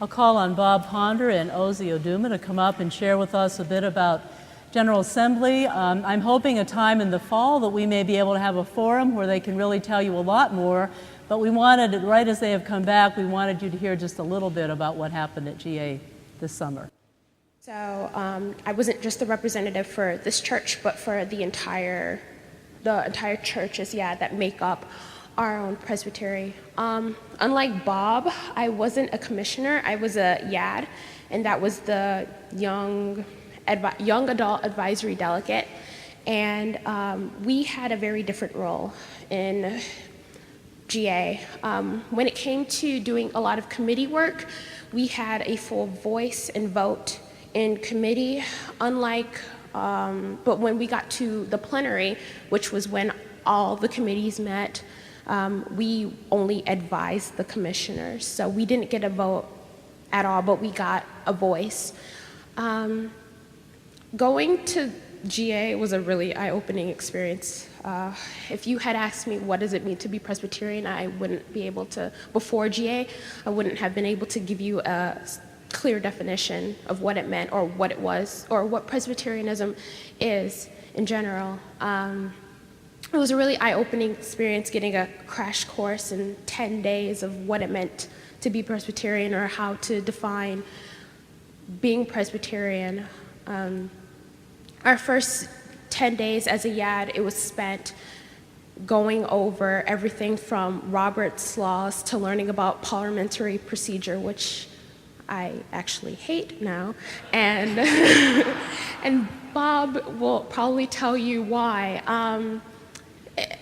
I'll call on Bob Ponder and Ozi Uduma to come up and share with us a bit about General Assembly. I'm hoping a time in the fall that we may be able to have a forum where they can really tell you a lot more, but we wanted, right as they have come back, we wanted you to hear just a little bit about what happened at GA this summer. So I wasn't just the representative for this church, but for the entire churches, that make up our own presbytery. Unlike Bob, I wasn't a commissioner. I was a YAD, and that was the young adult advisory delegate. And we had a very different role in GA. When it came to doing a lot of committee work, we had a full voice and vote in committee, but when we got to the plenary, which was when all the committees met, we only advised the commissioners. So we didn't get a vote at all, but we got a voice. Going to GA was a really eye-opening experience. If you had asked me what does it mean to be Presbyterian, I wouldn't be able to, before GA, I wouldn't have been able to give you a clear definition of what it meant or what it was or what Presbyterianism is in general. It was a really eye-opening experience getting a crash course in 10 days of what it meant to be Presbyterian or how to define being Presbyterian. Our first 10 days as a YAD, it was spent going over everything from Robert's laws to learning about parliamentary procedure, which I actually hate now, and and Bob will probably tell you why.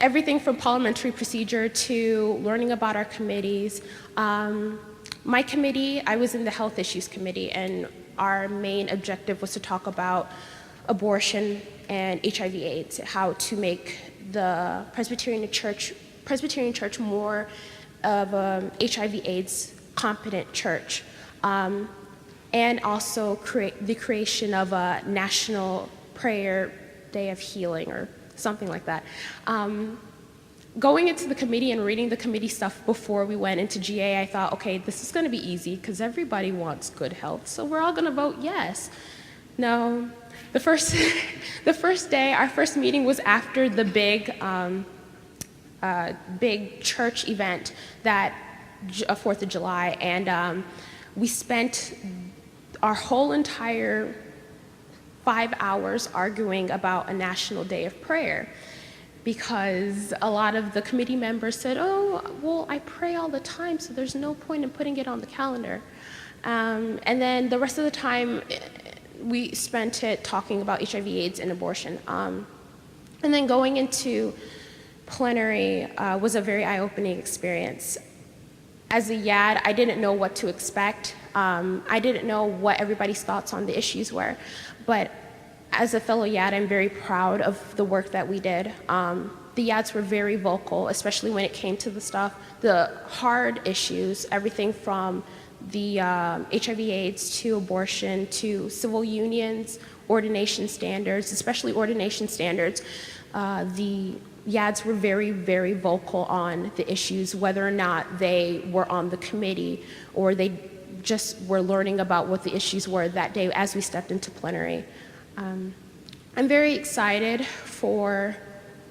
Everything from parliamentary procedure to learning about our committees. My committee, I was in the Health Issues Committee, and our main objective was to talk about abortion and HIV/AIDS, how to make the Presbyterian Church more of a HIV/AIDS competent church. And also the creation of a national prayer day of healing or something like that. Going into the committee and reading the committee stuff before we went into GA, I thought, okay, this is going to be easy because everybody wants good health, so we're all going to vote yes. No, the first day, our first meeting was after the big church event, that 4th of July, and we spent our whole entire 5 hours arguing about a national day of prayer because a lot of the committee members said, oh, well, I pray all the time, so there's no point in putting it on the calendar. And then the rest of the time, we spent it talking about HIV/AIDS and abortion. And then going into plenary was a very eye-opening experience. As a YAD, I didn't know what to expect. I didn't know what everybody's thoughts on the issues were. But as a fellow YAD, I'm very proud of the work that we did. The YADs were very vocal, especially when it came to the hard issues, everything from the HIV/AIDS to abortion to civil unions, ordination standards, especially ordination standards. The YADs were very, very vocal on the issues, whether or not they were on the committee or they just were learning about what the issues were that day as we stepped into plenary. I'm very excited for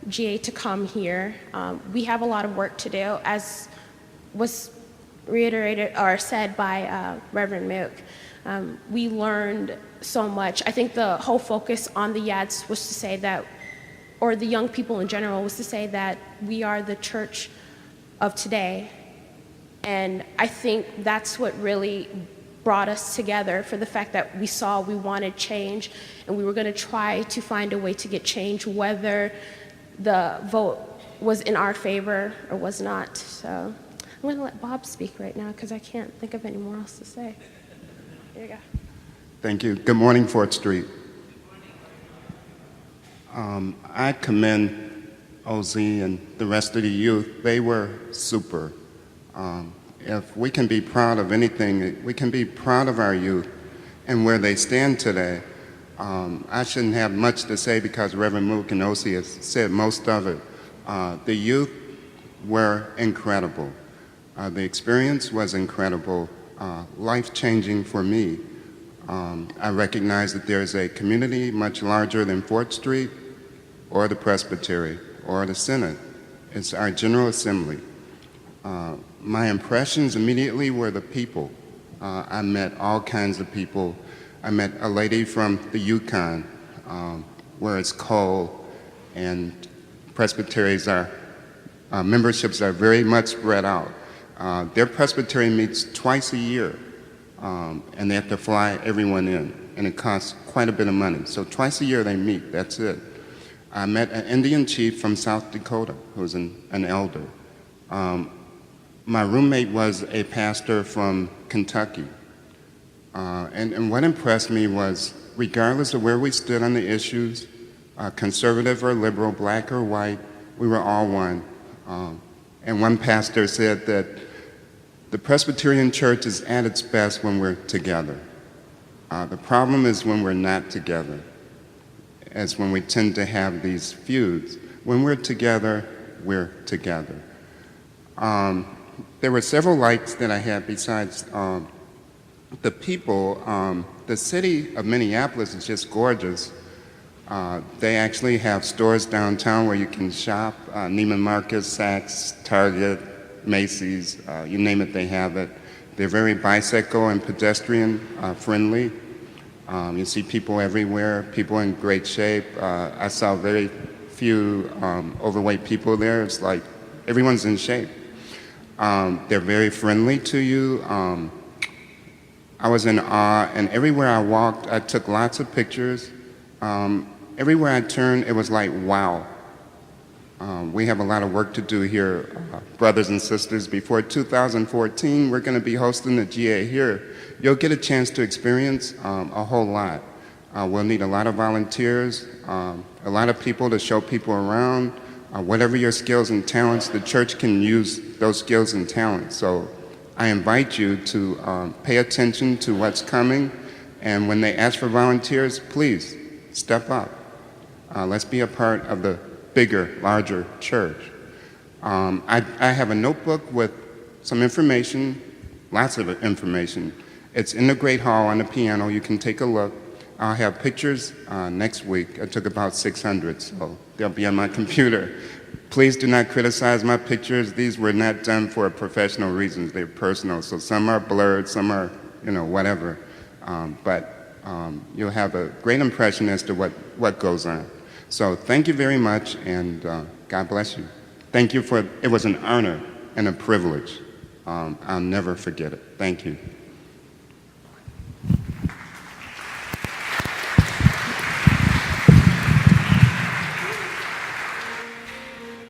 GA to come here. We have a lot of work to do, as was reiterated or said by Reverend Mook. We learned so much. I think the whole focus on the YADs was to say that, or the young people in general, was to say that we are the church of today. And I think that's what really brought us together, for the fact that we saw we wanted change and we were going to try to find a way to get change, whether the vote was in our favor or was not. So I'm going to let Bob speak right now because I can't think of any more else to say. Here you go. Thank you. Good morning, 4th Street. I commend Ozi and the rest of the youth. They were super. If we can be proud of anything, we can be proud of our youth and where they stand today. I shouldn't have much to say because Reverend Mook and Ozi has said most of it. The youth were incredible. The experience was incredible. life-changing for me. I recognize that there is a community much larger than 4th Street or the Presbytery or the Synod. It's our General Assembly. My impressions immediately were the people. I met all kinds of people. I met a lady from the Yukon, where it's cold, and presbyteries are, memberships are very much spread out. Their presbytery meets twice a year, and they have to fly everyone in, and it costs quite a bit of money. So twice a year they meet, that's it. I met an Indian chief from South Dakota who was an elder. My roommate was a pastor from Kentucky. And what impressed me was, regardless of where we stood on the issues, conservative or liberal, black or white, we were all one. And one pastor said that the Presbyterian Church is at its best when we're together. The problem is when we're not together, as when we tend to have these feuds. When we're together, we're together. There were several likes that I had besides the people. The city of Minneapolis is just gorgeous. They actually have stores downtown where you can shop. Neiman Marcus, Saks, Target, Macy's, you name it, they have it. They're very bicycle and pedestrian friendly. You see people everywhere, people in great shape. I saw very few overweight people there. It's like everyone's in shape. They're very friendly to you. I was in awe, and everywhere I walked, I took lots of pictures. Everywhere I turned, it was like, wow. We have a lot of work to do here, brothers and sisters. Before 2014, we're going to be hosting the GA here. You'll get a chance to experience a whole lot. We'll need a lot of volunteers, a lot of people to show people around. Whatever your skills and talents, the church can use those skills and talents. So I invite you to pay attention to what's coming, and when they ask for volunteers, please step up. Let's be a part of the bigger, larger church. I have a notebook with some information, lots of information. It's in the Great Hall on the piano. You can take a look. I'll have pictures next week. I took about 600, so they'll be on my computer. Please do not criticize my pictures. These were not done for professional reasons. They're personal, so some are blurred, some are, whatever. But you'll have a great impression as to what goes on. So thank you very much, and God bless you. Thank you it was an honor and a privilege. I'll never forget it. Thank you.